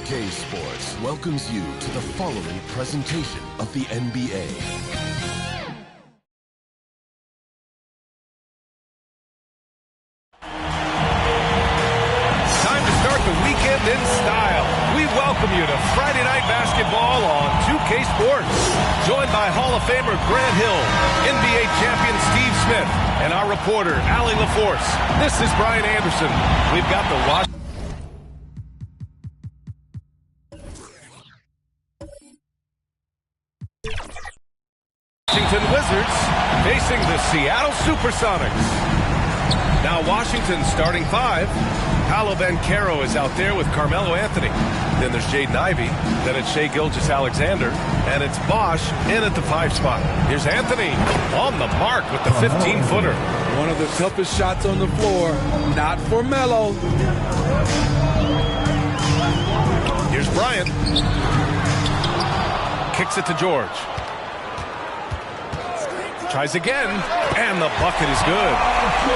2K Sports welcomes you to the following presentation of the NBA. Time to start the weekend in style. We welcome you to Friday Night Basketball on 2K Sports. Joined by Hall of Famer Grant Hill, NBA champion Steve Smith, and our reporter, Allie LaForce. This is Brian Anderson. We've got the Washington Wizards facing the Seattle Supersonics. Now Washington starting five. Paolo Banchero is out there with Carmelo Anthony. Then there's Jaden Ivey. Then it's Shai Gilgeous-Alexander. And it's Bosh in at the 5 spot. Here's Anthony on the mark with the 15-footer. One of the toughest shots on the floor. Not for Melo. Here's Bryant. Kicks it to George. Tries again, and the bucket is good.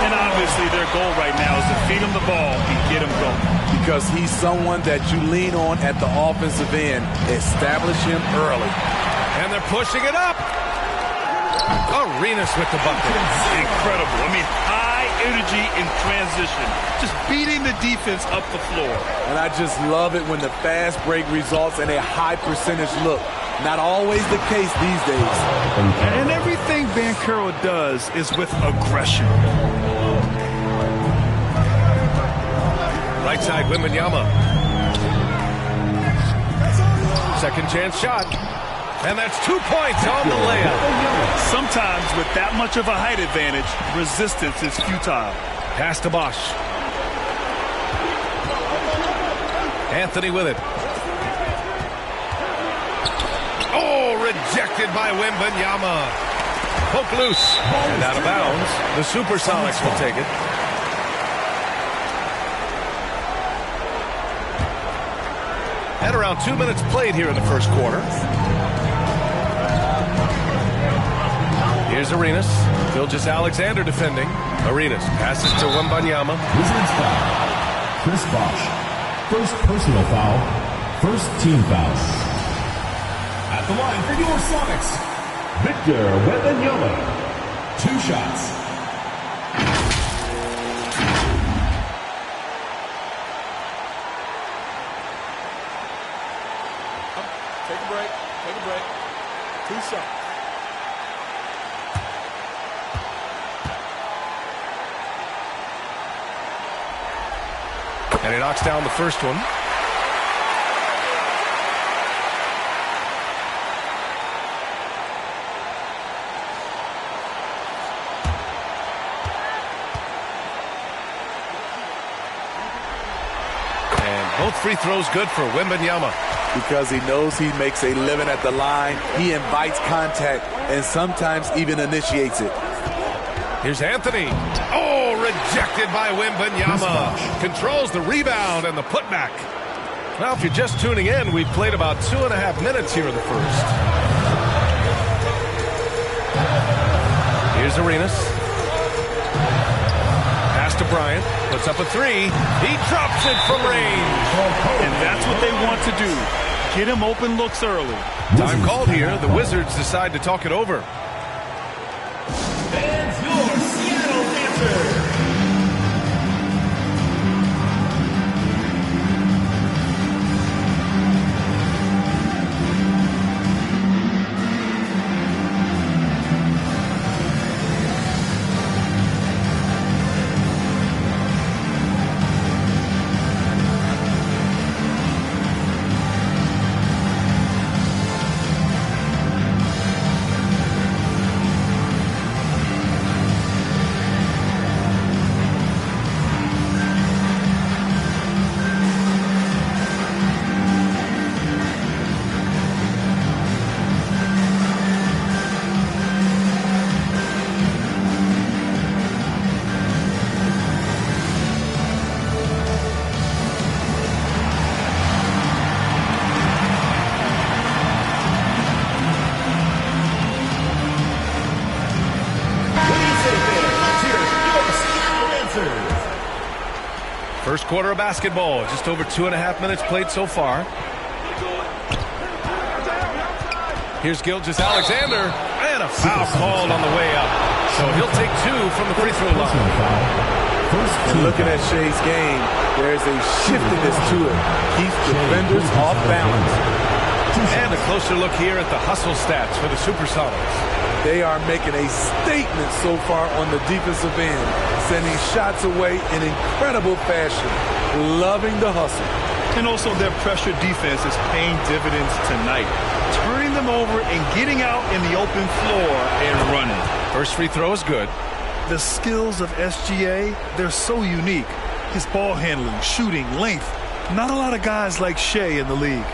And obviously their goal right now is to feed him the ball and get him going. Because he's someone that you lean on at the offensive end. Establish him early. And they're pushing it up. Arenas with the bucket. Incredible. I mean, high energy in transition. Just beating the defense up the floor. And I just love it when the fast break results in a high percentage look. Not always the case these days. And everything Banchero does is with aggression. Right side, Wembanyama. Second chance shot. And that's 2 points on the layup. Sometimes with that much of a height advantage, resistance is futile. Pass to Bosh. Anthony with it. Rejected by Wembanyama. Poke loose. And out of bounds. The Supersonics will take it. And around 2 minutes played here in the first quarter. Here's Arenas. Gilgeous-Alexander defending. Arenas passes to Wembanyama. Wizards foul. Chris Bosh. First personal foul. First team foul. At the line for your Sonics, Victor Wembanyama. 2 shots. Take a break. Take a break. 2 shots. And he knocks down the first one. Both free throws good for Wembanyama. Because he knows he makes a living at the line. He invites contact and sometimes even initiates it. Here's Anthony. Oh, rejected by Wembanyama. Controls the rebound and the putback. Now, if you're just tuning in, we've played about 2.5 minutes here in the first. Here's Arenas. To Bryant, puts up a 3. He drops it from range. And that's what they want to do. Get him open looks early. Time called here. The Wizards decide to talk it over. And your Seattle answer. First quarter of basketball, just over 2.5 minutes played so far. Here's Gilgeous-Alexander, and a foul called on the way up. So he'll take 2 from the free throw line. And looking at Shea's game, there's a shiftiness to it. Keeps defenders off balance. And a closer look here at the hustle stats for the Supersonics. They are making a statement so far on the defensive end, sending shots away in incredible fashion. Loving the hustle. And also their pressure defense is paying dividends tonight. Turning them over and getting out in the open floor and running. First free throw is good. The skills of SGA, they're so unique. His ball handling, shooting, length. Not a lot of guys like Shea in the league.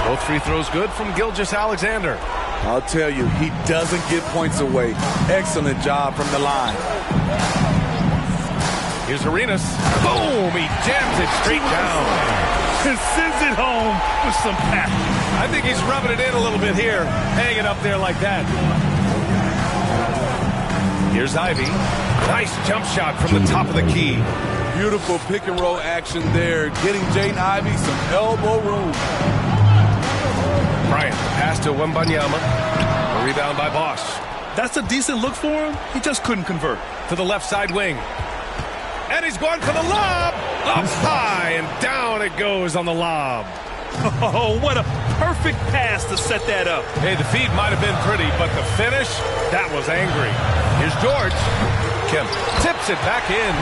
Both free throws good from Gilgeous-Alexander. I'll tell you, he doesn't give points away. Excellent job from the line. Here's Arenas. Boom! He jams it straight down. And sends it home with some passion. I think he's rubbing it in a little bit here. Hang it up there like that. Here's Ivy. Nice jump shot from the top of the key. Beautiful pick and roll action there. Getting Jaden Ivey some elbow room. Bryant, pass to Wembanyama. A rebound by Bosch. That's a decent look for him. He just couldn't convert. To the left side wing. And he's going for the lob. Up high and down it goes on the lob. Oh, what a perfect pass to set that up. Hey, the feed might have been pretty, but the finish, that was angry. Here's George. Kim tips it back in.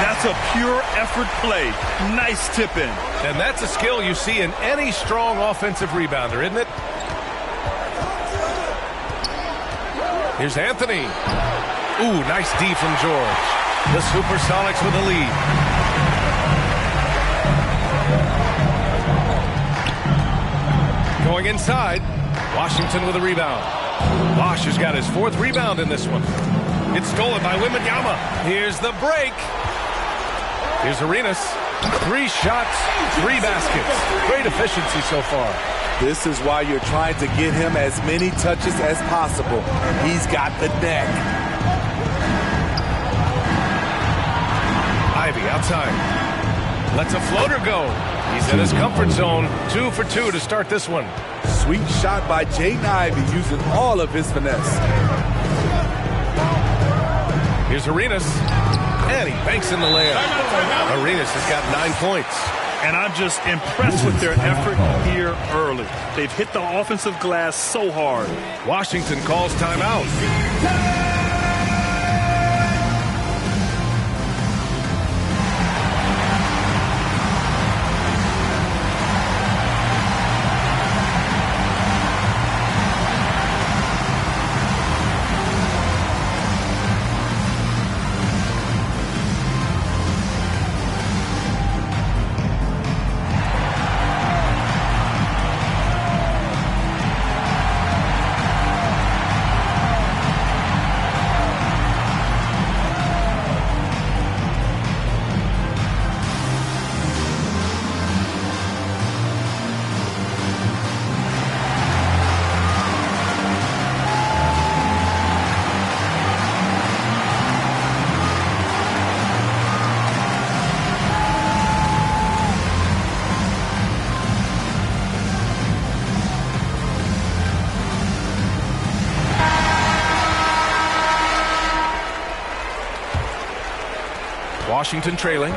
That's a pure effort play. Nice tip in. And that's a skill you see in any strong offensive rebounder, isn't it? Here's Anthony. Ooh, nice D from George. The Supersonics with the lead. Going inside. Washington with a rebound. Bosch has got his 4th rebound in this one. It's stolen by Wembanyama. Here's the break. Here's Arenas. 3 shots, 3 baskets. Great efficiency so far. This is why you're trying to get him as many touches as possible. He's got the neck. Ivy outside. Lets a floater go. He's in his comfort zone. 2 for 2 to start this one. Sweet shot by Jaden Ivey using all of his finesse. Here's Arenas. And he banks in the layup. Arenas has got 9 points. And I'm just impressed with their effort here early. They've hit the offensive glass so hard. Washington calls timeout. Washington trailing.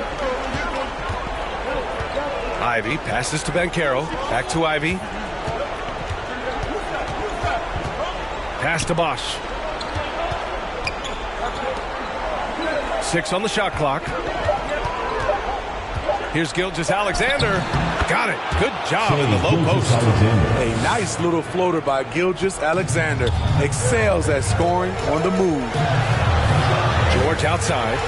Ivy passes to Banchero. Back to Ivy. Pass to Bosch. 6 on the shot clock. Here's Gilgeous-Alexander. Got it. Good job in the low post. A nice little floater by Gilgeous-Alexander. Excels at scoring on the move. George outside.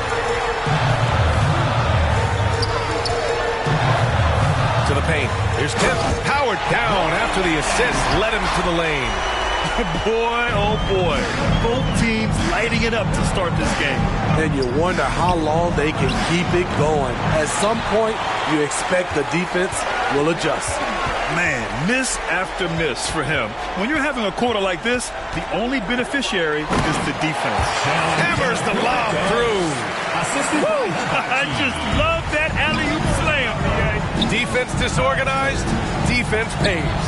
To the paint. Here's Kemp. Powered down after the assist. Led him to the lane. Boy, oh boy. Both teams lighting it up to start this game. And you wonder how long they can keep it going. At some point, you expect the defense will adjust. Man, miss after miss for him. When you're having a quarter like this, the only beneficiary is the defense. Hammers the lob through. I just love that alley-oop slam, BA. Defense disorganized, defense pays.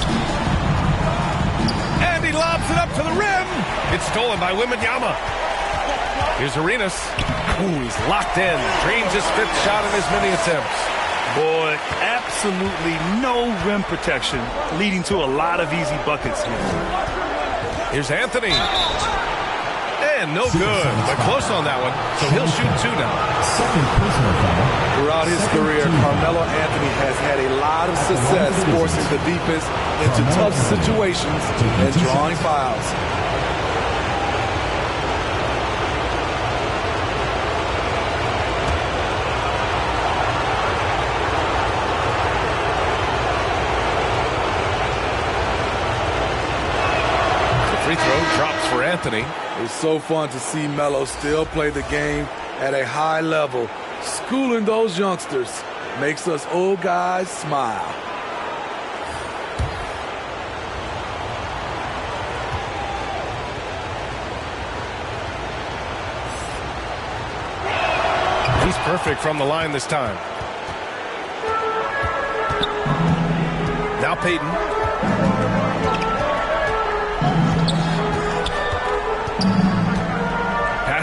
And he lobs it up to the rim. It's stolen by Wembanyama. Here's Arenas. Ooh, he's locked in. Drains his fifth shot in as many attempts. Boy, absolutely no rim protection, leading to a lot of easy buckets here. Here's Anthony. And no good, but close on that one. So he'll shoot two now. Second personal foul. Throughout his career, Carmelo Anthony has had a lot of success forcing the defense into tough situations and drawing fouls. Free throw drops for Anthony. It's so fun to see Melo still play the game at a high level. Schooling those youngsters makes us old guys smile. He's perfect from the line this time. Now Peyton.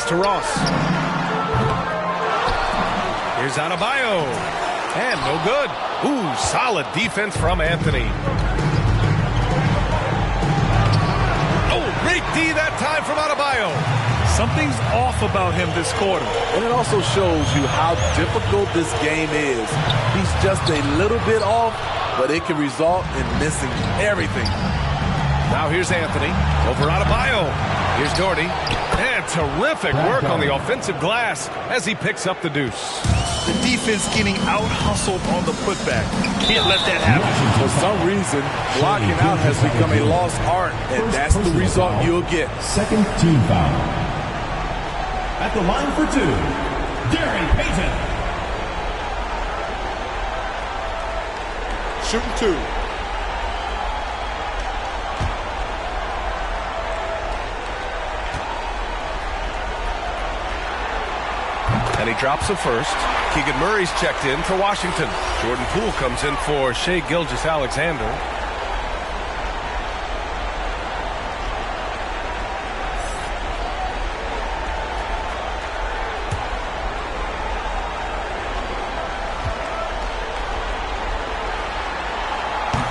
To Ross. Here's Adebayo. And no good. Ooh, solid defense from Anthony. Oh, great D that time from Adebayo. Something's off about him this quarter. And it also shows you how difficult this game is. He's just a little bit off, but it can result in missing everything. Now here's Anthony. Over Adebayo. Here's Doherty. And terrific work on the offensive glass as he picks up the deuce. The defense getting out-hustled on the putback. Can't let that happen. For some reason, blocking out has become a lost art, and that's the result you'll get. Second team foul. At the line for two, Gary Payton. Shooting two. And he drops the first. Keegan Murray's checked in for Washington. Jordan Poole comes in for Shai Gilgeous-Alexander.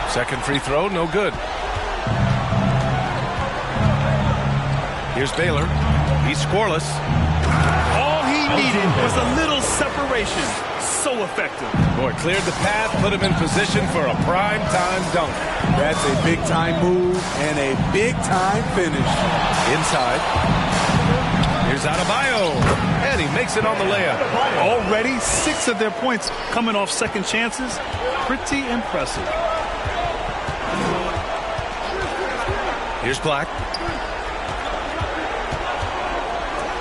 Second free throw, no good. Here's Baylor. He's scoreless. Needed was a little separation. So effective. Boy, cleared the path, put him in position for a prime-time dunk. That's a big-time move and a big-time finish. Inside. Here's Adebayo. And he makes it on the layup. Already 6 of their points coming off second chances. Pretty impressive. Here's Black.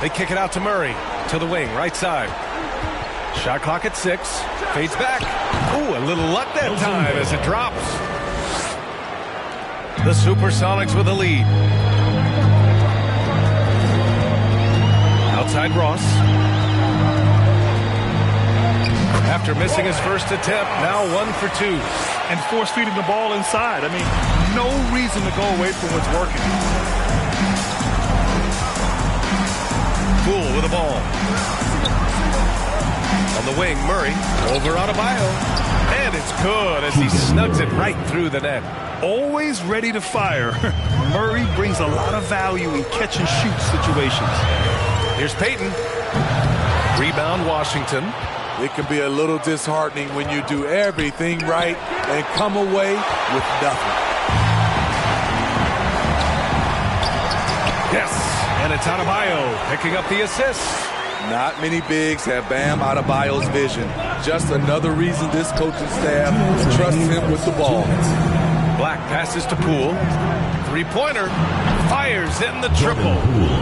They kick it out to Murray. To the wing, right side. Shot clock at 6. Fades back. Ooh, a little luck that time as it drops. The Supersonics with a lead. Outside Ross. After missing his first attempt, now 1 for 2. And force feeding the ball inside. I mean, no reason to go away from what's working. Poole with the ball. On the wing, Murray. Over Adebayo. And it's good as he snugs it right through the net. Always ready to fire. Murray brings a lot of value in catch-and-shoot situations. Here's Peyton. Rebound, Washington. It can be a little disheartening when you do everything right and come away with nothing. Yes, and it's Adebayo picking up the assist. Not many bigs have Bam Adebayo's vision. Just another reason this coaching staff trusts him with the ball. Black passes to Poole. Three-pointer. Fires in the triple.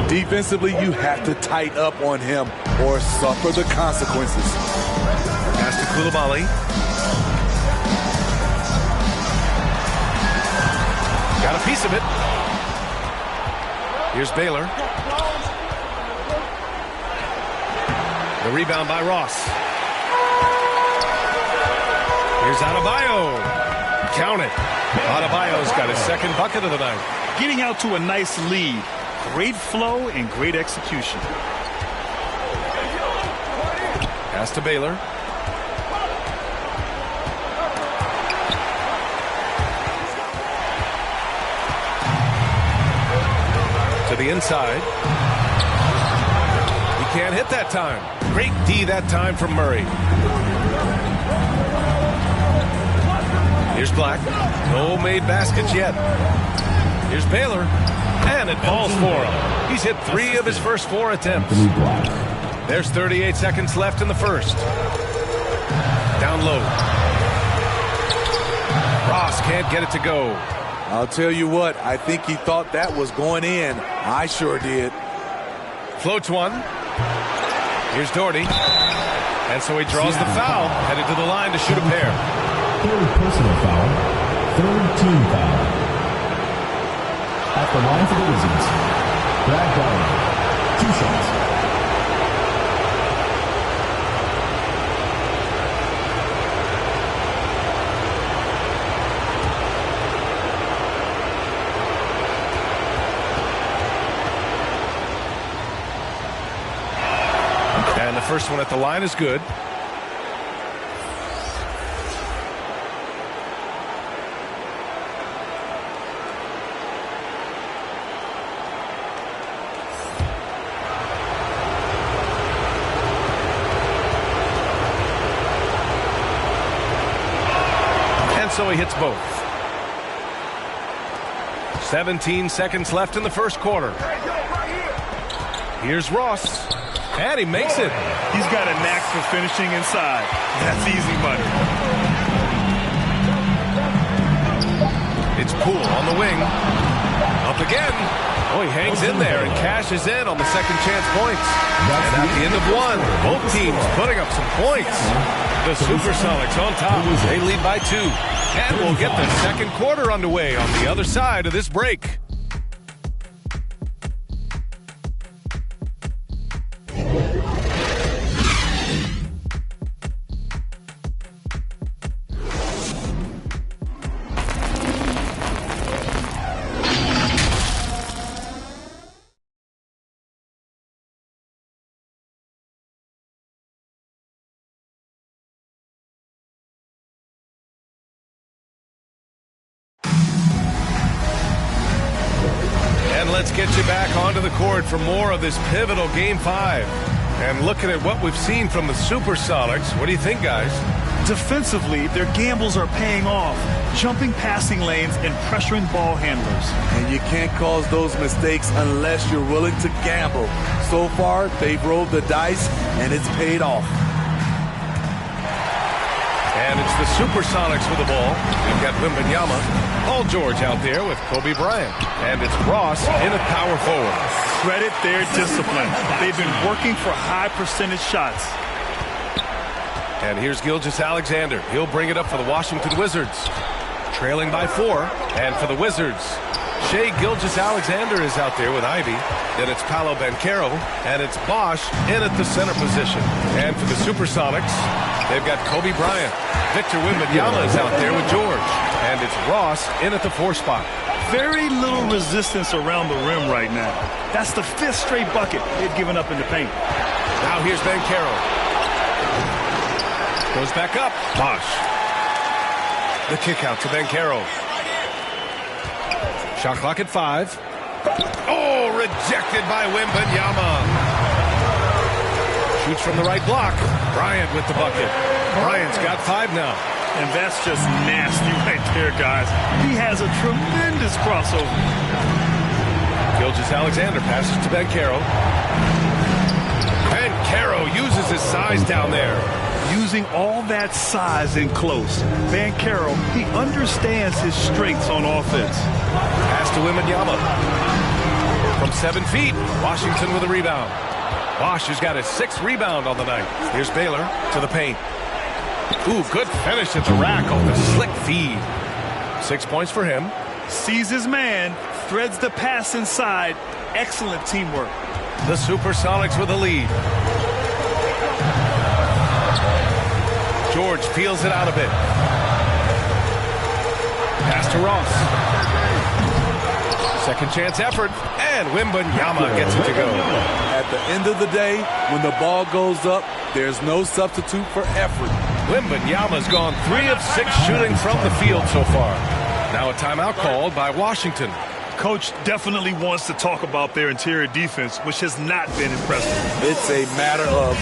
Defensively, you have to tighten up on him or suffer the consequences. Pass to Coulibaly. Got a piece of it. Here's Baylor. The rebound by Ross. Here's Adebayo. Count it. Adebayo's got his second bucket of the night. Getting out to a nice lead. Great flow and great execution. Pass to Baylor. To the inside. He can't hit that time. Great D that time from Murray. Here's Black. No made baskets yet. Here's Baylor. And it falls for him. He's hit 3 of his first 4 attempts. There's 38 seconds left in the first. Down low. Ross can't get it to go. I'll tell you what, I think he thought that was going in. I sure did. Floats one. Here's Doherty. And so he draws the foul, headed to the line to shoot a pair. Third personal foul. Third team foul. At the line for the Wizards, Brad Garland. 2 shots. And the first one at the line is good. And so he hits both. 17 seconds left in the first quarter. Here's Ross. And he makes it. He's got a knack for finishing inside. That's easy money. It's Poole on the wing. Up again. Oh, he hangs in there and cashes in on the second chance points. And at the end of one, both teams putting up some points. The Supersonics on top. They lead by 2. And we'll get the second quarter underway on the other side of this break. And let's get you back onto the court for more of this pivotal Game 5. And looking at what we've seen from the Supersonics, what do you think, guys? Defensively, their gambles are paying off, jumping passing lanes and pressuring ball handlers. And you can't cause those mistakes unless you're willing to gamble. So far, they've rolled the dice, and it's paid off. And it's the Supersonics with the ball. We've got Wembanyama. Paul George out there with Kobe Bryant. And it's Ross in at power forward. Credit their discipline. They've been working for high percentage shots. And here's Gilgeous-Alexander. He'll bring it up for the Washington Wizards. Trailing by 4. And for the Wizards, Shai Gilgeous-Alexander is out there with Ivy. Then it's Paolo Banchero. And it's Bosch in at the center position. And for the Supersonics, they've got Kobe Bryant. Victor Wembanyama is out there with George. And it's Ross in at the 4 spot. Very little resistance around the rim right now. That's the 5th straight bucket they've given up in the paint. Now here's Banchero. Goes back up. Bosch. The kick out to Banchero. Shot clock at 5. Oh, rejected by Wembanyama. Shoots from the right block. Bryant with the bucket. Bryant's got 5 now. And that's just nasty right there, guys. He has a tremendous crossover. Gilgeous-Alexander passes to Banchero. Banchero uses his size down there. Using all that size in close. Banchero, he understands his strengths on offense. Pass to Wembanyama. From 7 feet, Washington with a rebound. Bosch has got his 6th rebound on the night. Here's Baylor to the paint. Ooh, good finish at the rack on the slick feed. 6 points for him. Sees his man, threads the pass inside. Excellent teamwork. The Supersonics with the lead. George peels it out a bit. Pass to Ross. Second chance effort, and Wembanyama gets it to go. At the end of the day, when the ball goes up, there's no substitute for effort. Wembanyama's gone 3 of 6 shooting from the field so far. Now a timeout called by Washington. Coach definitely wants to talk about their interior defense, which has not been impressive. It's a matter of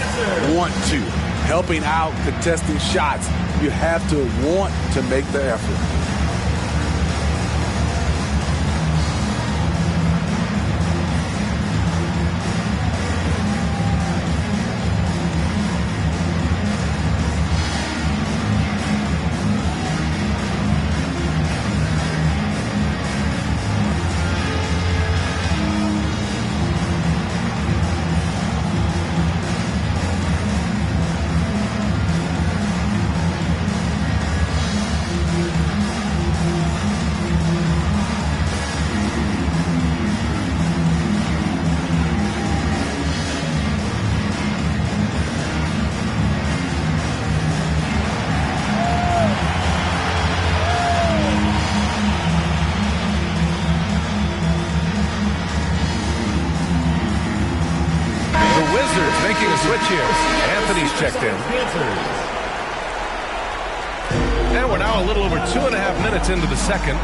want to. Helping out, contesting shots. You have to want to make the effort. Making a switch here. Anthony's checked in. And we're now a little over 2.5 minutes into the second.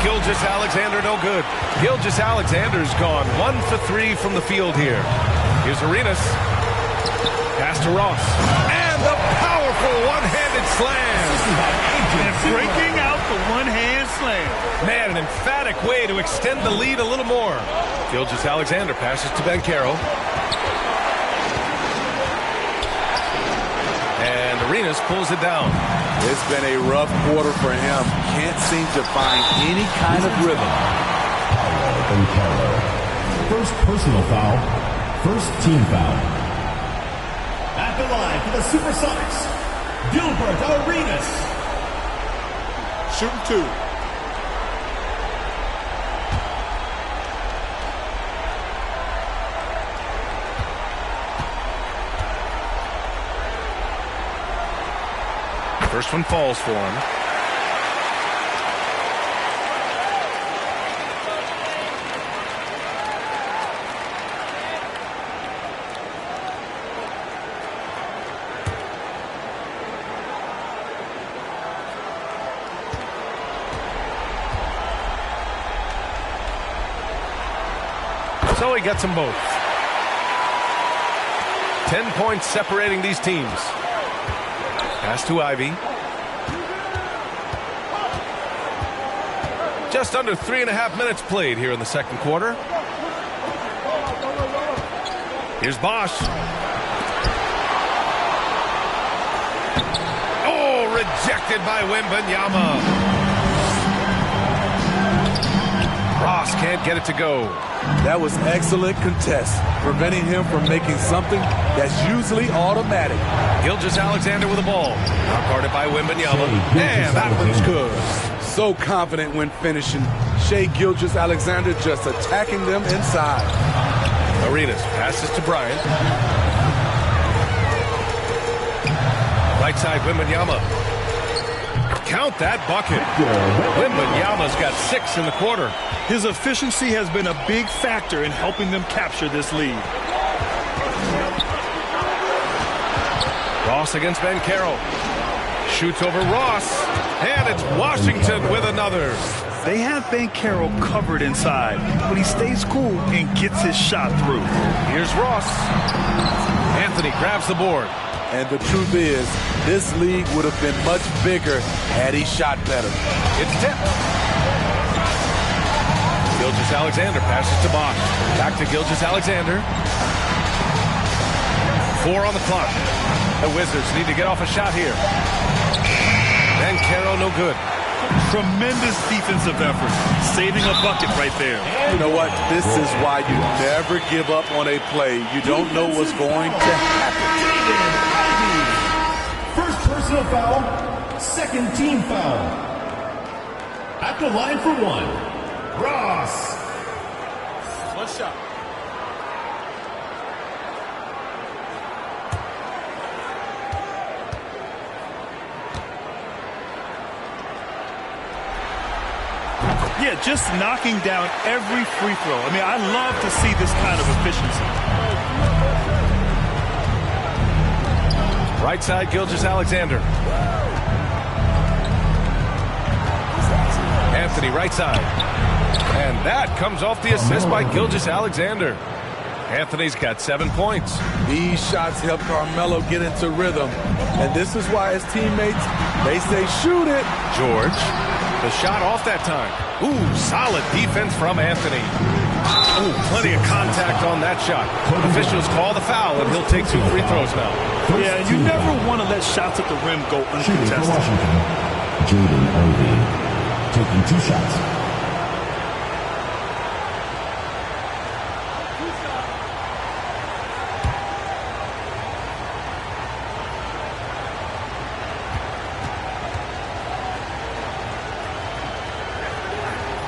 Gilgeous-Alexander no good. Gilgeous-Alexander's gone 1 for 3 from the field here. Here's Arenas. Pass to Ross. And the powerful one-handed slam. And breaking out the one-hand slam. Man, an emphatic way to extend the lead a little more. Gilgeous-Alexander passes to Banchero. And Arenas pulls it down. It's been a rough quarter for him. Can't seem to find any kind of rhythm. First personal foul. First team foul. At the line for the Supersonics, Gilbert Arenas. Shooting 2. First one falls for him. So he gets them both. 10 points separating these teams. Pass to Ivy. Just under 3.5 minutes played here in the second quarter. Here's Bosch. Oh, rejected by Wembanyama. Ross can't get it to go. That was excellent contest, preventing him from making something that's usually automatic. Gilgeous-Alexander with the ball. Now guarded by Wembanyama. And that one's good. So confident when finishing. Shai Gilgeous-Alexander just attacking them inside. Arenas passes to Bryant. Right side, Wembanyama. Count that bucket. Wembanyama's got 6 in the quarter. His efficiency has been a big factor in helping them capture this lead. Ross against Banchero. Shoots over Ross. And it's Washington with another. They have Banchero covered inside, but he stays cool and gets his shot through. Here's Ross. Anthony grabs the board. And the truth is, this league would have been much bigger had he shot better. It's tipped. Gilgeous-Alexander passes to Bosch. Back to Gilgeous-Alexander. 4 on the clock. The Wizards need to get off a shot here. Banchero no good. Tremendous defensive effort. Saving a bucket right there. You know what? This is why you never give up on a play. You don't know what's going to happen. First personal foul, second team foul. At the line for one, Ross. One shot. Yeah, just knocking down every free throw. I mean, I love to see this kind of efficiency. Right side, Gilgeous-Alexander. Anthony, right side. And that comes off the assist by Gilgeous-Alexander. Anthony's got 7 points. These shots help Carmelo get into rhythm. And this is why his teammates, they say shoot it. George, the shot off that time. Ooh, solid defense from Anthony. Ooh, plenty of contact on that shot. Officials call the foul, and he'll take 2 free throws now. Yeah, you never want to let shots at the rim go Shooting for uncontested. Washington, Jaden Ivey, taking 2 shots.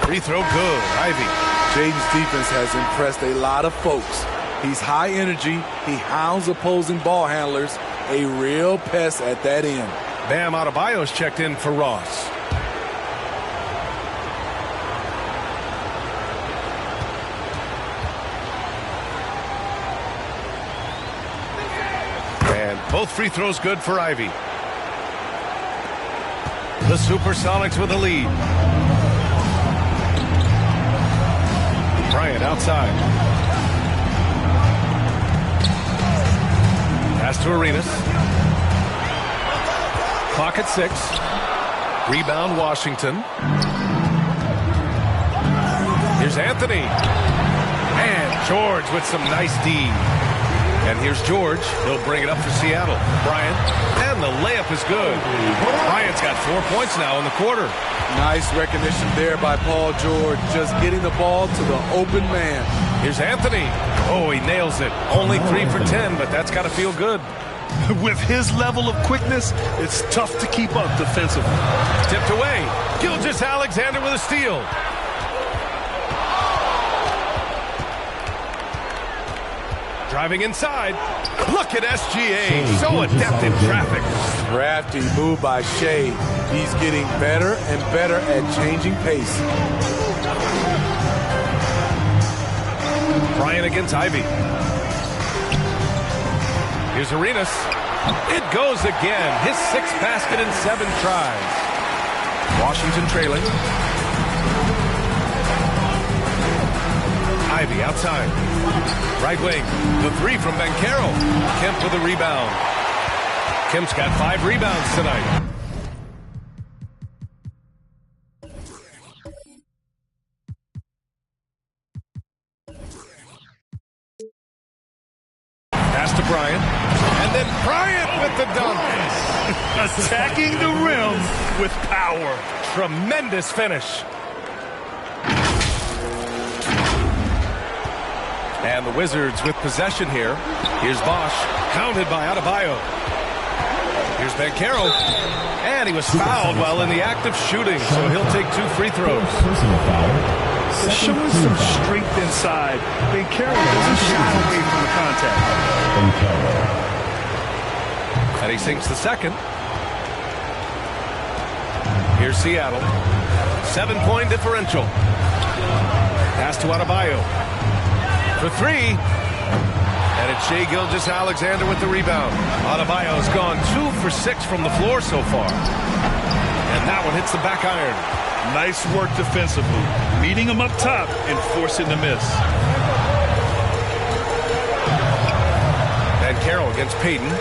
Free throw good, Ivey. Jaden's defense has impressed a lot of folks. He's high energy. He hounds opposing ball handlers. A real pest at that end. Bam Adebayo's checked in for Ross. And both free throws good for Ivey. The Supersonics with a lead. Bryant outside. Pass to Arenas. Clock at 6. Rebound Washington. Here's Anthony. And George with some nice D. And here's George. He'll bring it up for Seattle. Bryant. And the layup is good. Bryant's got 4 points now in the quarter. Nice recognition there by Paul George. Just getting the ball to the open man. Here's Anthony. Oh, he nails it. Only 3 for 10, but that's got to feel good. With his level of quickness, it's tough to keep up defensively. Tipped away. Gilgeous-Alexander with a steal. Driving inside. Look at SGA. So adept in traffic. Crafty move by Shea. He's getting better and better at changing pace. Bryant against Ivey. Here's Arenas. It goes again. His 6th basket in 7 tries. Washington trailing. Ivey outside. Right wing. The 3 from Banchero. Kemp with a rebound. Kemp's got 5 rebounds tonight. Pass to Bryant. And then Bryant with the dunk. Attacking the rim with power. Tremendous finish. And the Wizards with possession here. Here's Bosch, hounded by Adebayo. Here's Banchero. And he was fouled while in the act of shooting, so he'll take 2 free throws. Personal foul. Showing some strength inside. Banchero doesn't shy away from the contact. And he sinks the second. Here's Seattle. 7-point differential. Pass to Adebayo. For 3. And it's Shai Gilgeous-Alexander with the rebound. Adebayo's gone 2 for 6 from the floor so far. And that one hits the back iron. Nice work defensively. Meeting him up top and forcing the miss. And Carroll against Payton.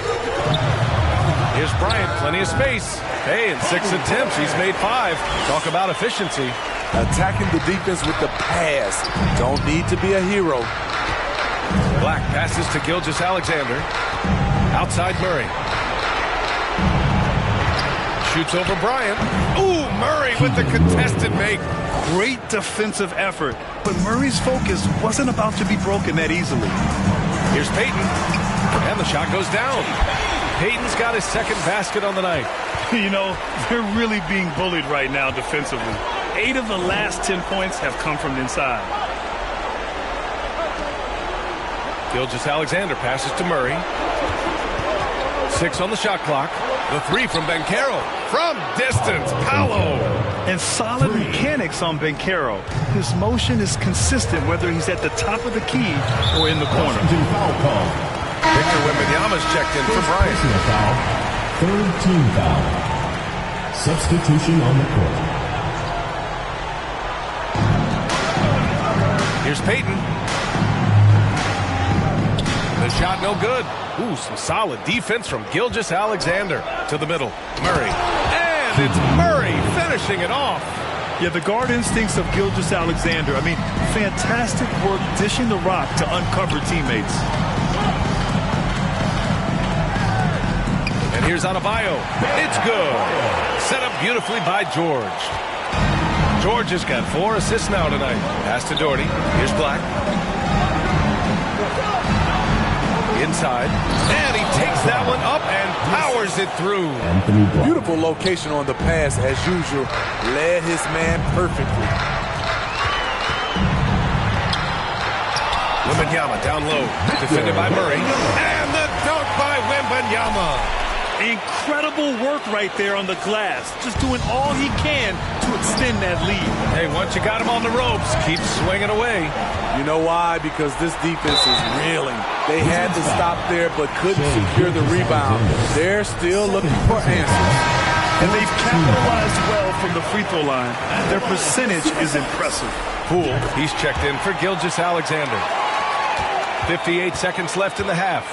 Here's Bryant, plenty of space. Hey, in 6 attempts, he's made 5. Talk about efficiency. Attacking the defense with the pass. Don't need to be a hero. Black passes to Gilgeous-Alexander. Outside Murray. Shoots over Bryant. Ooh, Murray with the contested make. Great defensive effort, but Murray's focus wasn't about to be broken that easily. Here's Payton. And the shot goes down. Payton's got his 2nd basket on the night. You know, they're really being bullied right now defensively. 8 of the last 10 points have come from inside. Gilgeous-Alexander passes to Murray. 6 on the shot clock. The 3 from Banchero. From distance, Paolo. And solid mechanics on Banchero. His motion is consistent whether he's at the top of the key or in the corner. Foul call. Victor Wembanyama's checked in for Bryant. Personal foul. Third team foul. Substitution on the court. Here's Payton. The shot no good. Ooh, some solid defense from Gilgeous-Alexander. To the middle, Murray. And it's Murray finishing it off. Yeah, the guard instincts of Gilgeous-Alexander. I mean, fantastic work dishing the rock to uncover teammates. And here's Adebayo. It's good. Set up beautifully by George. George has got 4 assists now tonight. Pass to Doherty. Here's Black. Inside. And he takes that one up and powers it through. Beautiful location on the pass as usual. Led his man perfectly. Wembanyama down low. Defended by Murray. And the dunk by Wembanyama. Incredible work right there on the glass. Just doing all he can to extend that lead. Hey, once you got him on the ropes, keep swinging away. You know why? Because this defense is reeling. They had to stop there but couldn't secure the rebound. They're still looking for answers. And they've capitalized well from the free throw line. Their percentage is impressive. Poole, he's checked in for Gilgeous-Alexander. 58 seconds left in the half.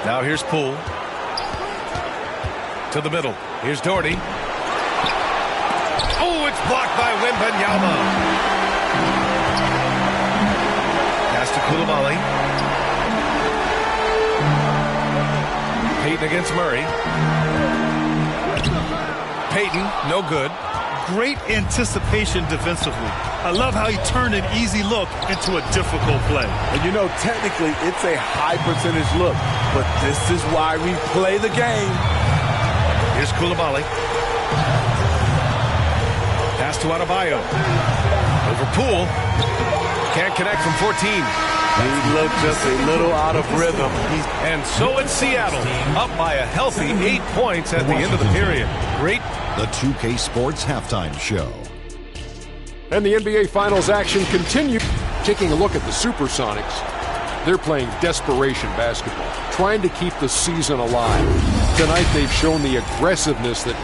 Now here's Poole. To the middle. Here's Doherty. Oh, it's blocked by Wembanyama. Pass to Coulibaly. Payton against Murray. Payton, no good. Great anticipation defensively. I love how he turned an easy look into a difficult play. And you know, technically, it's a high percentage look, but this is why we play the game. Here's Coulibaly. Pass to Adebayo. Over Poole. Can't connect from 14. He looked just a little out of rhythm. And so it's Seattle, up by a healthy 8 points at the end of the period. Great. The 2K Sports Halftime Show. And the NBA Finals action continues. Taking a look at the Supersonics, they're playing desperation basketball, trying to keep the season alive. Tonight they've shown the aggressiveness that...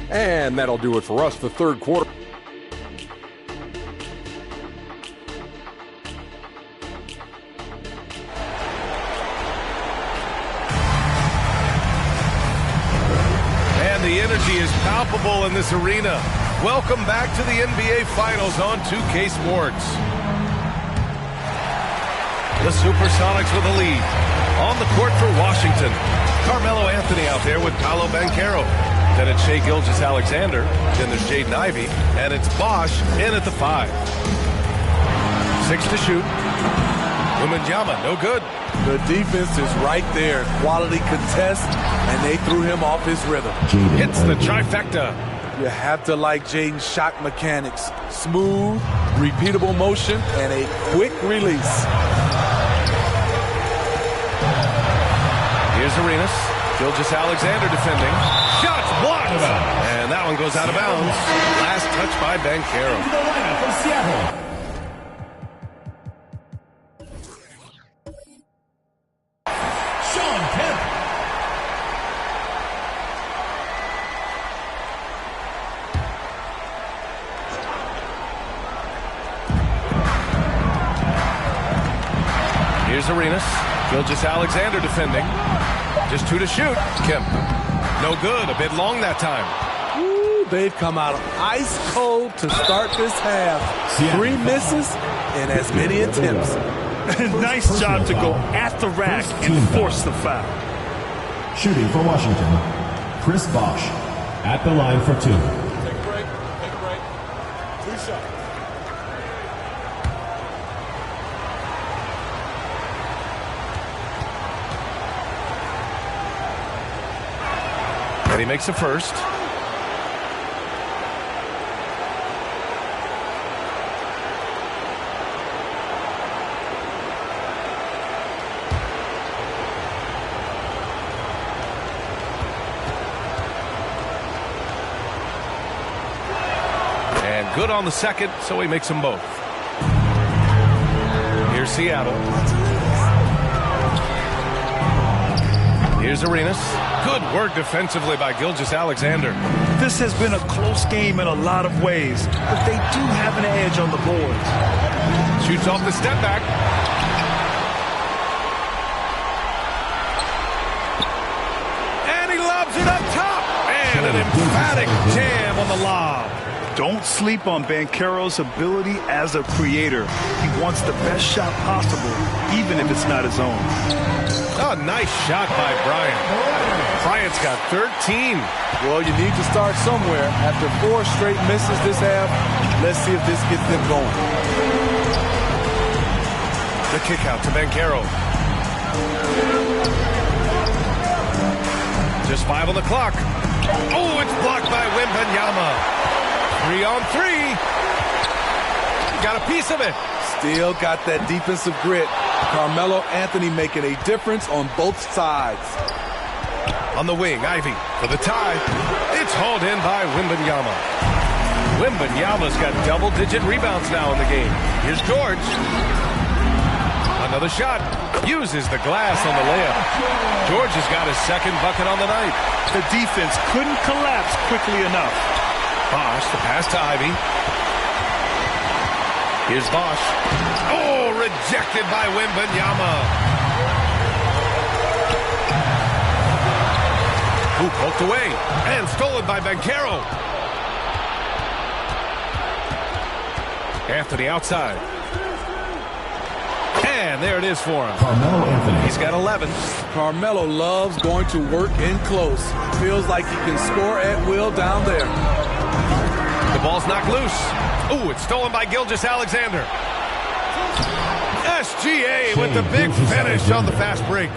And that'll do it for us, the third quarter. The energy is palpable in this arena. Welcome back to the NBA Finals on 2K Sports. The Supersonics with a lead. On the court for Washington. Carmelo Anthony out there with Paolo Banchero. Then it's Shai Gilgeous-Alexander. Then there's Jaden Ivey. And it's Bosch in at the 5. 6 to shoot. Wembanyama, no good. The defense is right there. Quality contest, and they threw him off his rhythm. Hits the trifecta. You have to like Jaden's shot mechanics. Smooth, repeatable motion, and a quick release. Here's Arenas. Gilgeous-Alexander defending. Shots blocked. And that one goes out of bounds. Last touch by Banchero. Here's Arenas. Gilgeous-Alexander defending. Just 2 to shoot. Kemp. No good. A bit long that time. Ooh, they've come out ice cold to start this half. 3 misses and as many attempts. Nice job to go at the rack and force the foul. Shooting for Washington, Chris Bosch at the line for 2. Take a break. Take a break. 2 shots. he makes a first. And good on the second, so he makes them both. Here's Seattle. Here's Arenas. Good work defensively by Gilgeous-Alexander. This has been a close game in a lot of ways, but they do have an edge on the boards. Shoots off the step back. And he lobs it up top. And an emphatic jam on the lob. Don't sleep on Banchero's ability as a creator. He wants the best shot possible, even if it's not his own. Oh, nice shot by Bryant. Bryant's got 13. Well, you need to start somewhere. After 4 straight misses this half, let's see if this gets them going. The kick out to Banchero. Just 5 on the clock. Oh, it's blocked by Wembanyama. 3 on 3. Got a piece of it. Still got that defensive grit. Carmelo Anthony making a difference on both sides. On the wing, Ivy for the tie. It's hauled in by Wembanyama. Wembanyama's got double-digit rebounds now in the game. Here's George. Another shot. Uses the glass on the layup. George has got his second bucket on the night. The defense couldn't collapse quickly enough. Bosch, the pass to Ivy. Here's Bosch. Oh, rejected by Wembanyama. Who poked away and stolen by Banchero. Anthony outside. And there it is for him. Carmelo Anthony. He's got 11. Carmelo loves going to work in close. Feels like he can score at will down there. The ball's knocked loose. Ooh, it's stolen by Gilgeous-Alexander. SGA with the big finish on the fast break.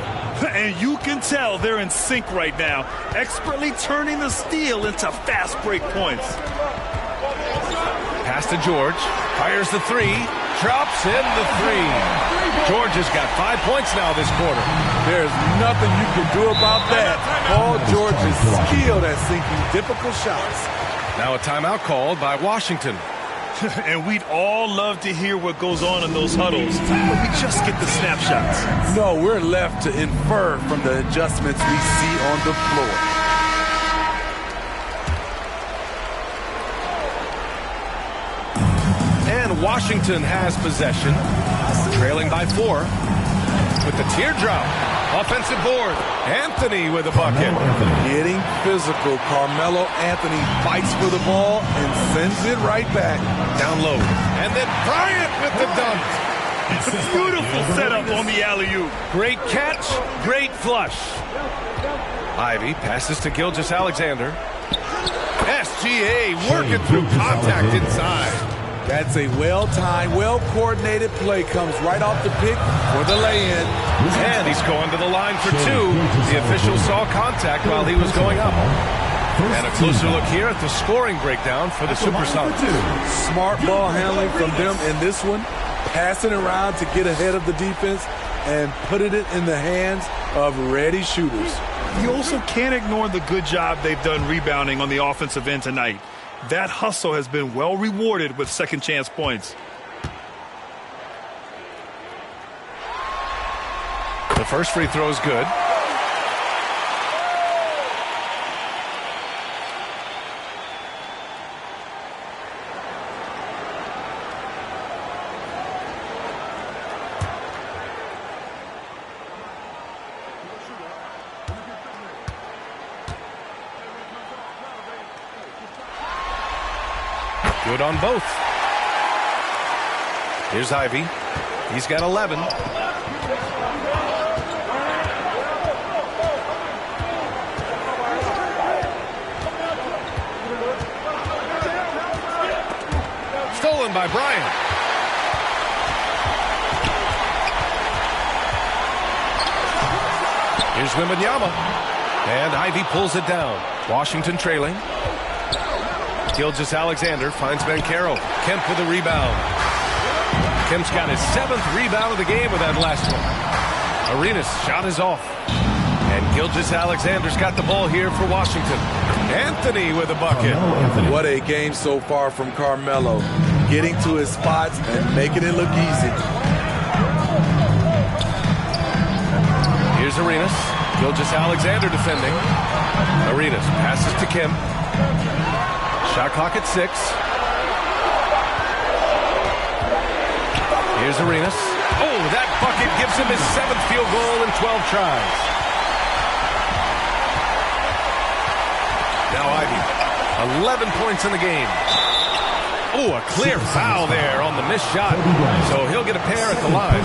And you can tell they're in sync right now, expertly turning the steal into fast break points. Pass to George. Fires the 3. Drops in the 3. George has got 5 points now this quarter. There's nothing you can do about that. Paul George is skilled at sinking difficult shots. Now a timeout called by Washington. And we'd all love to hear what goes on in those huddles, but we just get the snapshots. No, we're left to infer from the adjustments we see on the floor. And Washington has possession, trailing by 4 with the teardrop. Offensive board. Anthony with a bucket. Getting physical. Carmelo Anthony fights for the ball and sends it right back. Down low. And then Bryant with the dunk. It's a beautiful setup on the alley-oop. Great catch, great flush. Ivy passes to Gilgeous-Alexander. SGA working through contact inside. That's a well-timed, well-coordinated play. Comes right off the pick for the lay-in. And he's going to the line for 2. The official saw contact while he was going up. And a closer look here at the scoring breakdown for the Supersonics. Smart ball handling from them in this one. Passing around to get ahead of the defense and putting it in the hands of ready shooters. You also can't ignore the good job they've done rebounding on the offensive end tonight. That hustle has been well rewarded with second chance points. The first free throw is good. Good on both. Here's Ivy. He's got 11. Stolen by Bryant. Here's Wembanyama. And Ivy pulls it down. Washington trailing. Gilgeous-Alexander finds Banchero. Kemp with a rebound. Kemp's got his 7th rebound of the game with that last one. Arenas' shot is off. And Gilgeous-Alexander's got the ball here for Washington. Anthony with a bucket. What a game so far from Carmelo. Getting to his spots and making it look easy. Here's Arenas. Gilgeous-Alexander defending. Arenas passes to Kemp. Shot clock at 6. Here's Arenas. Oh, that bucket gives him his 7th field goal in 12 tries. Now Ivy, 11 points in the game. Oh, a clear foul there on the missed shot. So he'll get a pair at the line.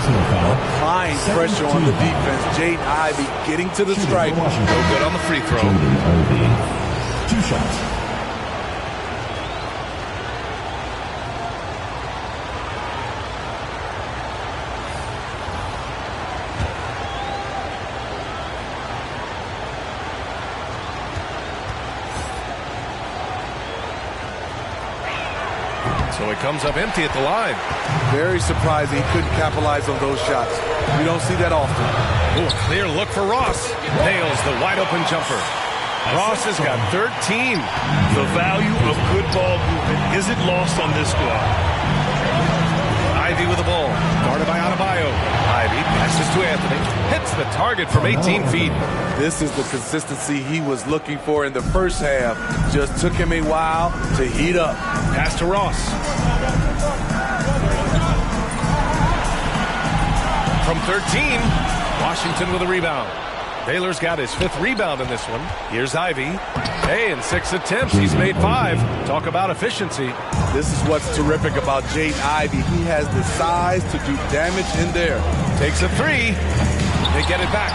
Applying pressure on the defense. Jaden Ivey getting to the stripe. No good on the free throw. 2 shots. So he comes up empty at the line. Very surprising he couldn't capitalize on those shots. We don't see that often. Oh, a clear look for Ross. Nails the wide open jumper. Ross has got 13. The value of good ball movement isn't lost on this squad. Ivy with the ball. Guarded by Adebayo. Ivy passes to Anthony. Hits the target from 18 feet. This is the consistency he was looking for in the first half. Just took him a while to heat up. Pass to Ross. From 13, Washington with a rebound. Baylor's got his 5th rebound in this one. Here's Ivy. Hey, in 6 attempts, he's made 5. Talk about efficiency. This is what's terrific about Jaden Ivey. He has the size to do damage in there. Takes a 3. They get it back.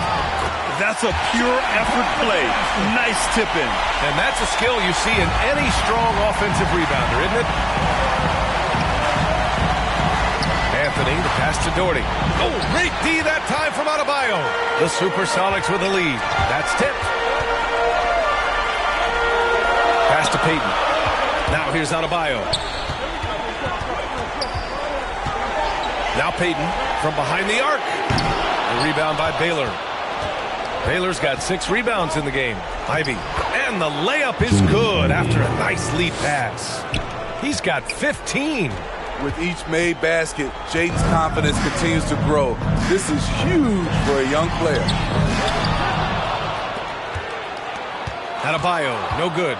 That's a pure effort play. Nice tip in. And that's a skill you see in any strong offensive rebounder, isn't it? Anthony, the pass to Doherty. Oh, great D that time from Adebayo. The Supersonics with the lead. That's tipped. Pass to Payton. Now here's Adebayo. Now Payton from behind the arc. The rebound by Baylor. Baylor's got 6 rebounds in the game. Ivy. And the layup is good after a nice lead pass. He's got 15. With each made basket, Jaden's confidence continues to grow. This is huge for a young player. Adebayo, no good.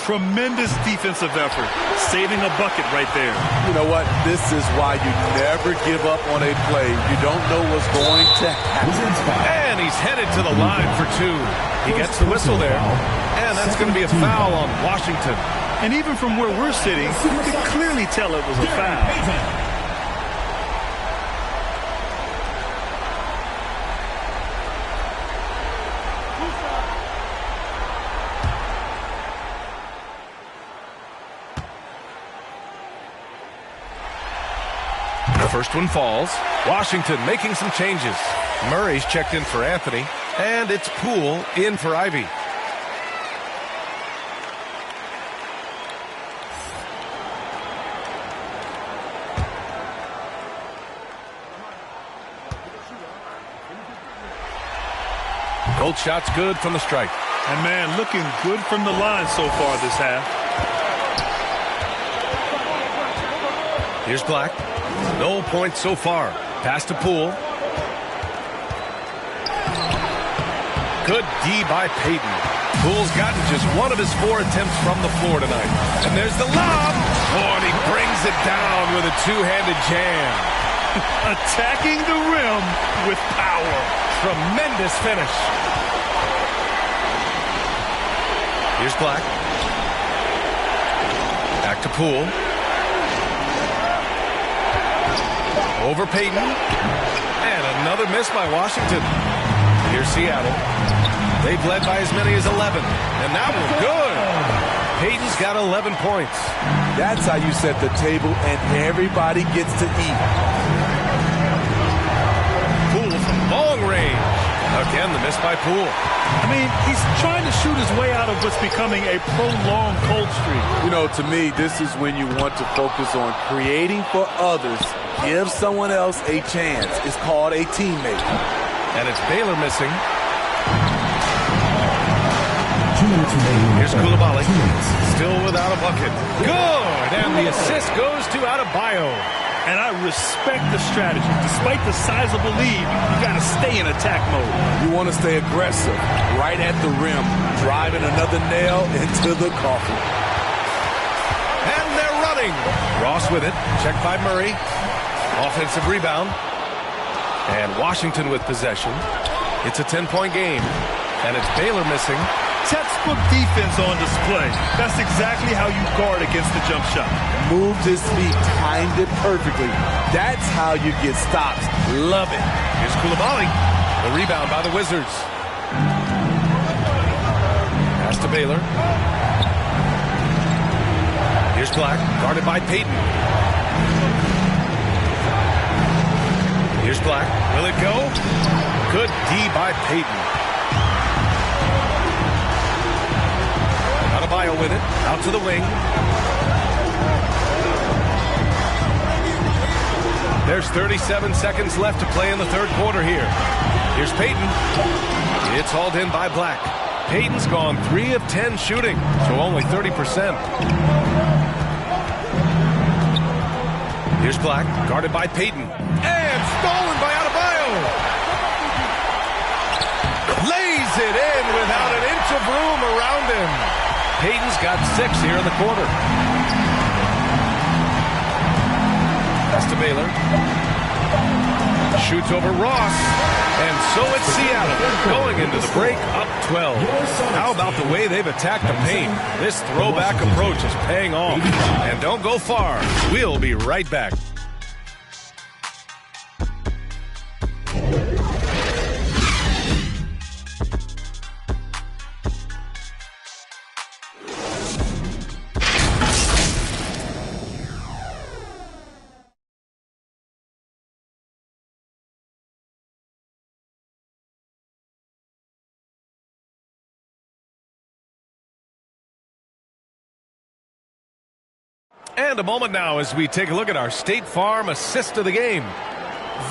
Tremendous defensive effort. Saving a bucket right there. You know what? This is why you never give up on a play. You don't know what's going to happen. And he's headed to the line for 2. He gets the whistle there. And that's going to be a foul on Washington. And even from where we're sitting, you can clearly tell it was a foul. The first one falls. Washington making some changes. Murray's checked in for Anthony. And it's Poole in for Ivy. Both shots good from the stripe. And man, looking good from the line so far this half. Here's Black. No points so far. Pass to Poole. Good D by Payton. Poole's gotten just 1 of his 4 attempts from the floor tonight. And there's the lob. Oh, and he brings it down with a 2-handed jam. Attacking the rim with power. Tremendous finish. Here's Black. Back to Poole. Over Payton. And another miss by Washington. Here's Seattle. They've led by as many as 11. And that one good. Payton's got 11 points. That's how you set the table and everybody gets to eat. Poole from long range. A Again, the miss by Poole. I mean, he's trying to shoot his way out of what's becoming a prolonged cold streak. You know, to me, this is when you want to focus on creating for others. Give someone else a chance. It's called a teammate. And it's Baylor missing. 2 minutes remaining. Here's Coulibaly. 2 minutes. Still without a bucket. Good! And the assist goes to Adebayo. And I respect the strategy. Despite the sizable lead, you got to stay in attack mode. You want to stay aggressive, right at the rim, driving another nail into the coffin. And they're running. Ross with it. Checked by Murray. Offensive rebound. And Washington with possession. It's a 10-point game. And it's Baylor missing. Textbook defense on display. That's exactly how you guard against the jump shot. Moved his feet, timed it perfectly. That's how you get stops. Love it. Here's Coulibaly. The rebound by the Wizards. Pass to Baylor. Here's Black, guarded by Payton. Here's Black. Will it go? Good D by Payton. Adebayo with it, out to the wing. There's 37 seconds left to play in the third quarter here. Here's Payton. It's hauled in by Black. Payton's gone 3 of 10 shooting, so only 30%. Here's Black, guarded by Payton. And stolen by Adebayo. Lays it in without an inch of room around him. Payton's got 6 here in the quarter. Pass to Baylor. Shoots over Ross. And so it's Seattle going into the break up 12. How about the way they've attacked the paint? This throwback approach is paying off. And don't go far. We'll be right back. And a moment now as we take a look at our State Farm assist of the game.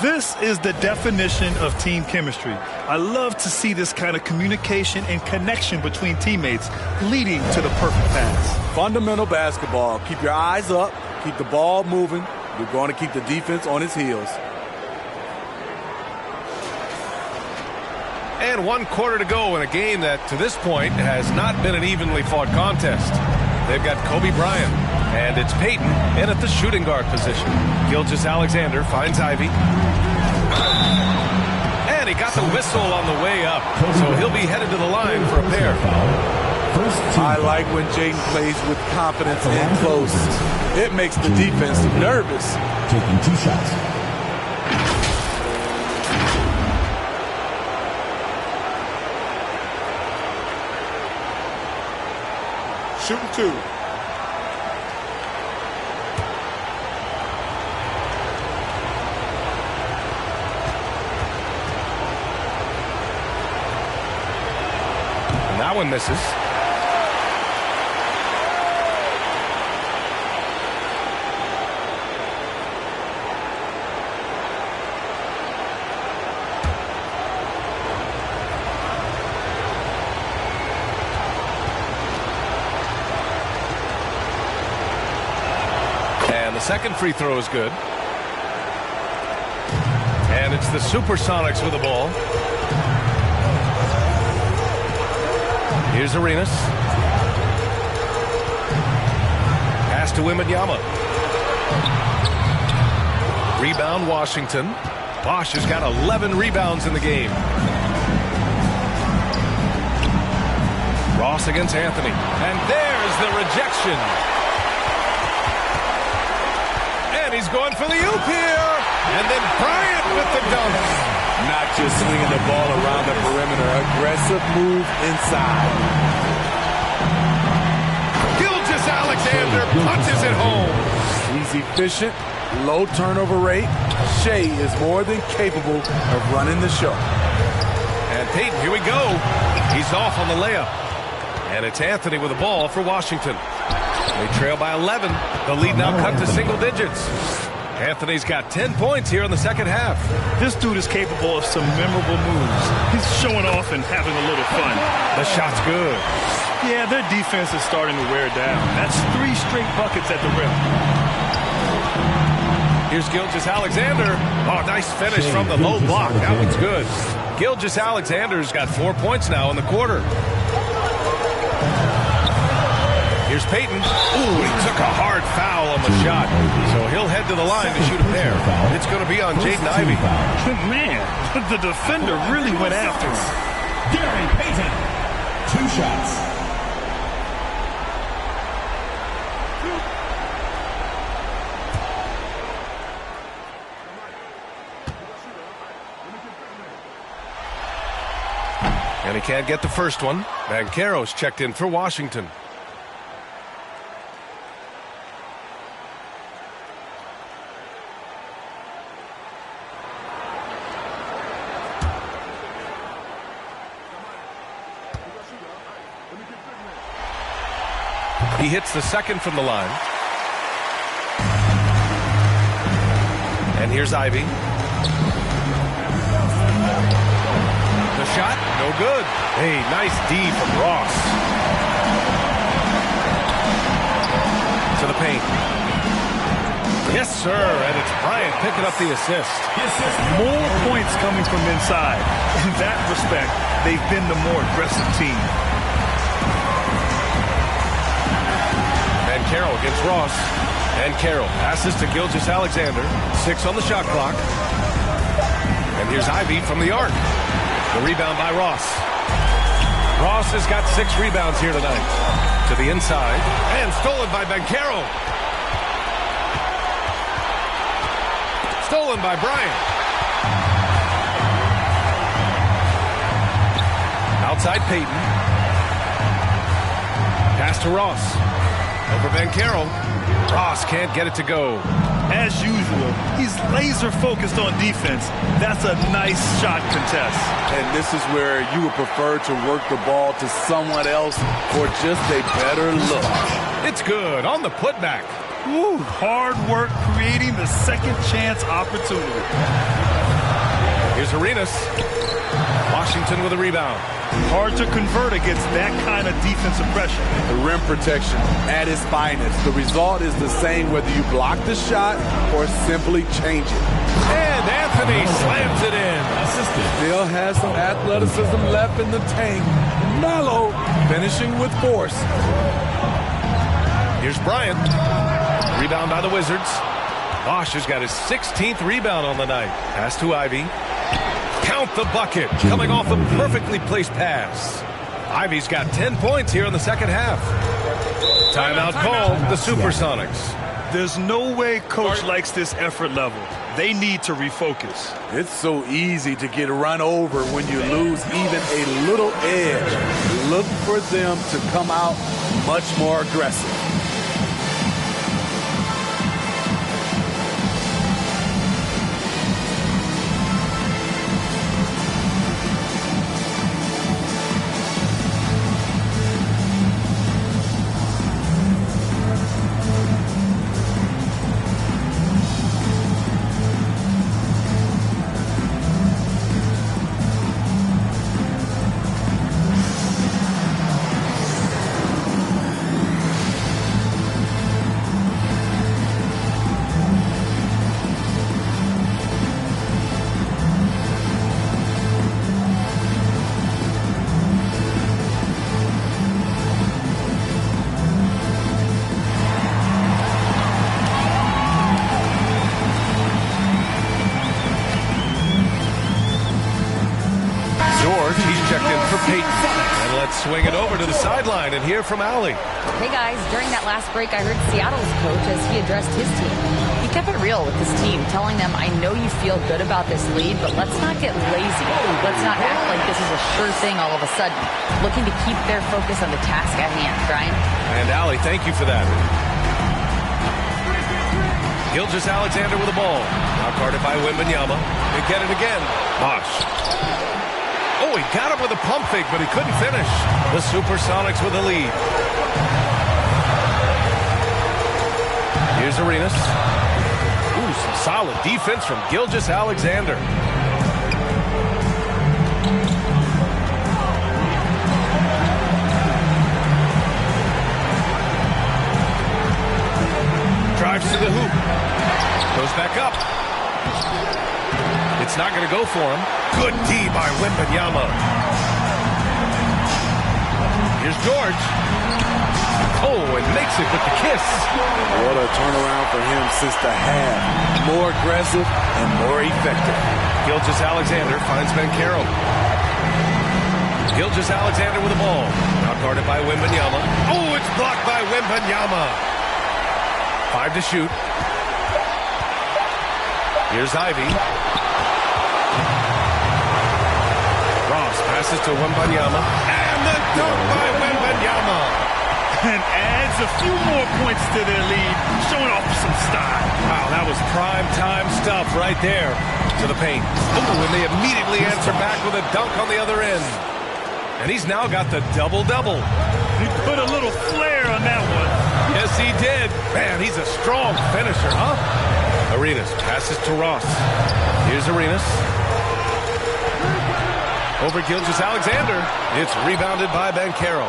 This is the definition of team chemistry. I love to see this kind of communication and connection between teammates leading to the perfect pass. Fundamental basketball. Keep your eyes up. Keep the ball moving. You're going to keep the defense on its heels. And 1 quarter to go in a game that, to this point, has not been an evenly fought contest. They've got Kobe Bryant, and it's Payton in at the shooting guard position. Gilgeous-Alexander finds Ivy. And he got the whistle on the way up, so he'll be headed to the line for a pair. I like when Jaden plays with confidence and close. It makes the defense nervous. Taking 2 shots. Shooting 2. And that one misses. Second free throw is good. And it's the Supersonics with the ball. Here's Arenas. Pass to Wembanyama. Rebound Washington. Bosch has got 11 rebounds in the game. Ross against Anthony. And there's the rejection. He's going for the oop here. And then Bryant with the dunk. Not just swinging the ball around the perimeter. Aggressive move inside. Gilgeous-Alexander punches it home. He's efficient, low turnover rate. Shea is more than capable of running the show. And Payton, here we go. He's off on the layup. And it's Anthony with the ball for Washington. They trail by 11. The lead now cut to single digits. Anthony's got 10 points here in the second half. This dude is capable of some memorable moves. He's showing off and having a little fun. The shot's good. Yeah, their defense is starting to wear down. That's 3 straight buckets at the rim. Here's Gilgeous-Alexander. Oh, nice finish from the low block. That one's good. Gilgeous-Alexander's got 4 points now in the quarter. Here's Payton. Ooh, he took a hard foul on the shot. So he'll head to the line to shoot a pair. It's going to be on Jaden Ivey. Man, the defender really went after him. Gary Payton, 2 shots. And he can't get the first one. Banchero's checked in for Washington. He hits the second from the line. And here's Ivey. The shot, no good. Hey, nice D from Ross. To the paint. Yes, sir, and it's Bryant picking up the assist. More points coming from inside. In that respect, they've been the more aggressive team. Carroll against Ross. And Carroll passes to Gilgeous-Alexander. 6 on the shot clock. And here's Ivey from the arc. The rebound by Ross. Ross has got 6 rebounds here tonight. To the inside. And stolen by Banchero. Stolen by Bryant. Outside Payton. Pass to Ross. Over Banchero. Ross can't get it to go. As usual, he's laser focused on defense. That's a nice shot contest. And this is where you would prefer to work the ball to someone else for just a better look. It's good on the putback. Ooh, hard work creating the second chance opportunity. Here's Arenas. Washington with a rebound. Hard to convert against that kind of defensive pressure. The rim protection at its finest. The result is the same whether you block the shot or simply change it. And Anthony slams it in. Still has some athleticism left in the tank. Melo finishing with force. Here's Bryant. Rebound by the Wizards. Bosch has got his 16th rebound on the night. Pass to Ivey. Count the bucket. Coming off a perfectly placed pass. Ivey's got 10 points here in the second half. Timeout called, the Supersonics. There's no way coach likes this effort level. They need to refocus. It's so easy to get run over when you lose even a little edge. Look for them to come out much more aggressive. Swing it over to the sideline and hear from Allie. Hey guys, during that last break I heard Seattle's coach as he addressed his team. He kept it real with his team, telling them, I know you feel good about this lead, but let's not get lazy. Let's not act like this is a sure thing all of a sudden. Looking to keep their focus on the task at hand. Brian? And Allie, thank you for that. Gilgeous-Alexander with the ball. Now guarded by Wembanyama. They get it again. Bosch. Oh, Oh, he got him with a pump fake, but he couldn't finish. The Supersonics with a lead. Here's Arenas. Ooh, some solid defense from Gilgeous-Alexander. Drives to the hoop. Goes back up. It's not going to go for him. Good D by Wembanyama. Here's George. Oh, and makes it with the kiss. What a turnaround for him since the half. More aggressive and more effective. Gilgeous-Alexander finds Banchero. Gilgeous-Alexander with the ball. Now guarded by Wembanyama. Oh, it's blocked by Wembanyama. 5 to shoot. Here's Ivy. Ross passes to Wembanyama. And the dunk by Wembanyama. And adds a few more points to their lead, showing off some style. Wow, that was prime time stuff right there to the paint. Oh, and they immediately answer back with a dunk on the other end. And he's now got the double-double. He put a little flair on that one. Yes, he did. Man, he's a strong finisher, huh? Arenas passes to Ross. Here's Arenas. Over Gilgeous-Alexander. It's rebounded by Banchero.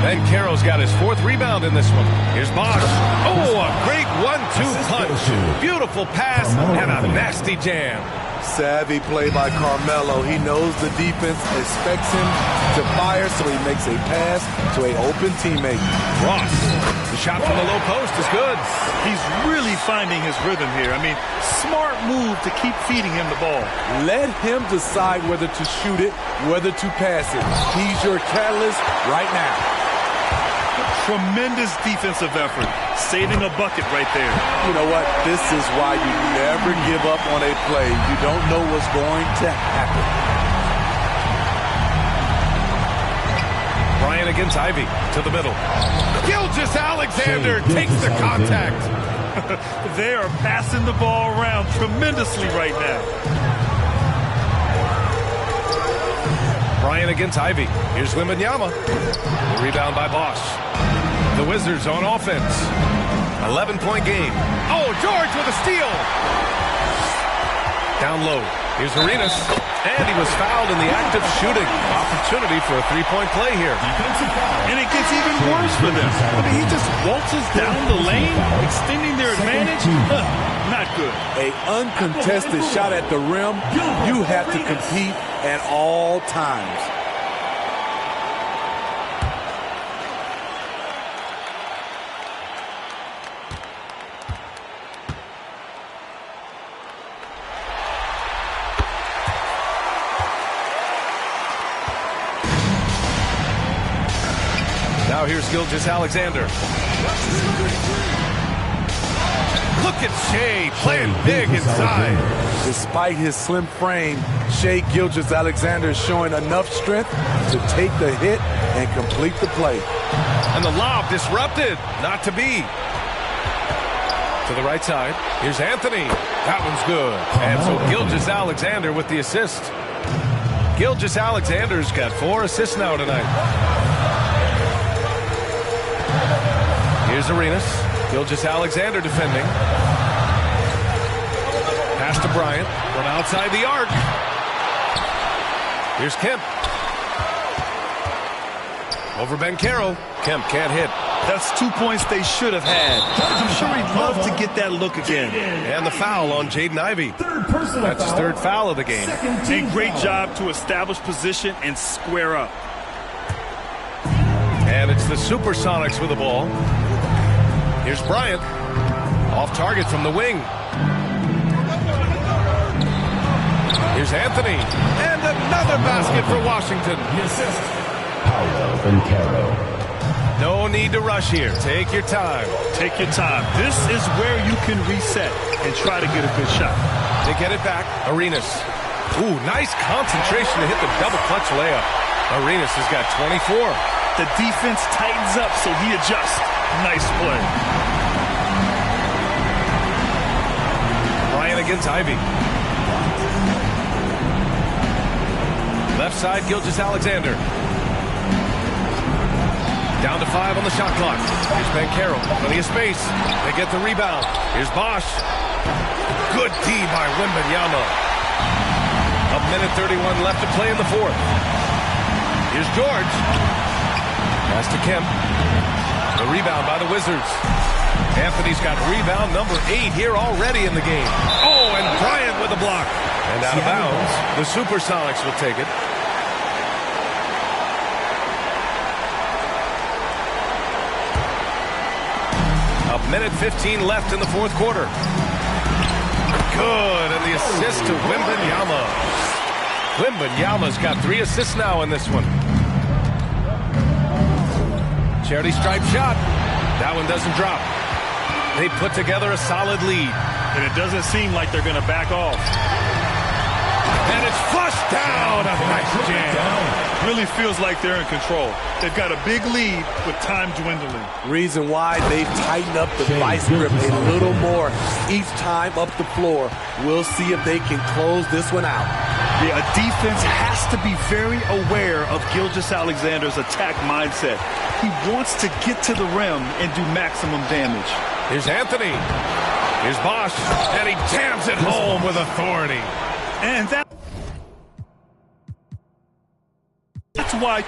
Banchero's got his 4th rebound in this one. Here's Bosch. Oh, a great 1-2 punch. Beautiful pass and a nasty jam. Savvy play by Carmelo. He knows the defense expects him to fire, so he makes a pass to an open teammate. Ross, the shot from the low post is good. He's really finding his rhythm here. I mean, smart move to keep feeding him the ball. Let him decide whether to shoot it, whether to pass it. He's your catalyst right now. Tremendous defensive effort. Saving a bucket right there. You know what? This is why you never give up on a play. You don't know what's going to happen. Bryant against Ivy to the middle. Gilgeous-Alexander takes the contact. They are passing the ball around tremendously right now. Bryant against Ivy. Here's Wembanyama. The rebound by Bosch. The Wizards on offense. 11-point game. Oh, George with a steal. Down low. Here's Arenas. And he was fouled in the act of shooting. Opportunity for a 3-point play here. And it gets even worse for them. I mean, he just waltzes down the lane, extending their advantage. Not good. An uncontested shot at the rim. You have to compete at all times. Now here's Gilgeous-Alexander. Look at Shea playing big inside. Despite his slim frame, Shea Gilgeous-Alexander is showing enough strength to take the hit and complete the play. And the lob disrupted. Not to be. To the right side. Here's Anthony. That one's good. And so Gilgeous-Alexander with the assist. Gilgeous-Alexander's got 4 assists now tonight. Here's Arenas. Gilgeous-Alexander defending. Pass to Bryant from outside the arc. Here's Kemp. Over Banchero. Kemp can't hit. That's 2 points they should have had. I'm sure he'd love to get that look again. And the foul on Jaden Ivey. That's his 3rd foul of the game. A great job to establish position and square up. And it's the Supersonics with the ball. Here's Bryant. Off target from the wing. Here's Anthony. And another basket for Washington. Paolo Banchero. No need to rush here. Take your time. Take your time. This is where you can reset and try to get a good shot. They get it back. Arenas. Ooh, nice concentration to hit the double clutch layup. Arenas has got 24. The defense tightens up, so he adjusts. Nice play. Bryant against Ivy. Left side, Gilgeous-Alexander. Down to 5 on the shot clock. Here's Banchero. Plenty of space. They get the rebound. Here's Bosch. Good D by Wembanyama. 1:31 left to play in the fourth. Here's George. Pass to Kemp. The rebound by the Wizards. Anthony's got rebound number 8 here already in the game. Oh, and Bryant with the block. And out of bounds. The Supersonics will take it. A minute 15 left in the fourth quarter. Good, and the assist to Wembanyama. Wembanyama's got 3 assists now in this one. Charity stripe shot. That one doesn't drop. They put together a solid lead. And it doesn't seem like they're going to back off. And it's flushed down. A nice jam. Really feels like they're in control. They've got a big lead with time dwindling. Reason why they've tightened up the vice grip a little more each time up the floor. We'll see if they can close this one out. Yeah, a defense has to be very aware of Gilgeous-Alexander's attack mindset. He wants to get to the rim and do maximum damage. Here's Anthony. Here's Bosch. And he jams it home with authority. And that's why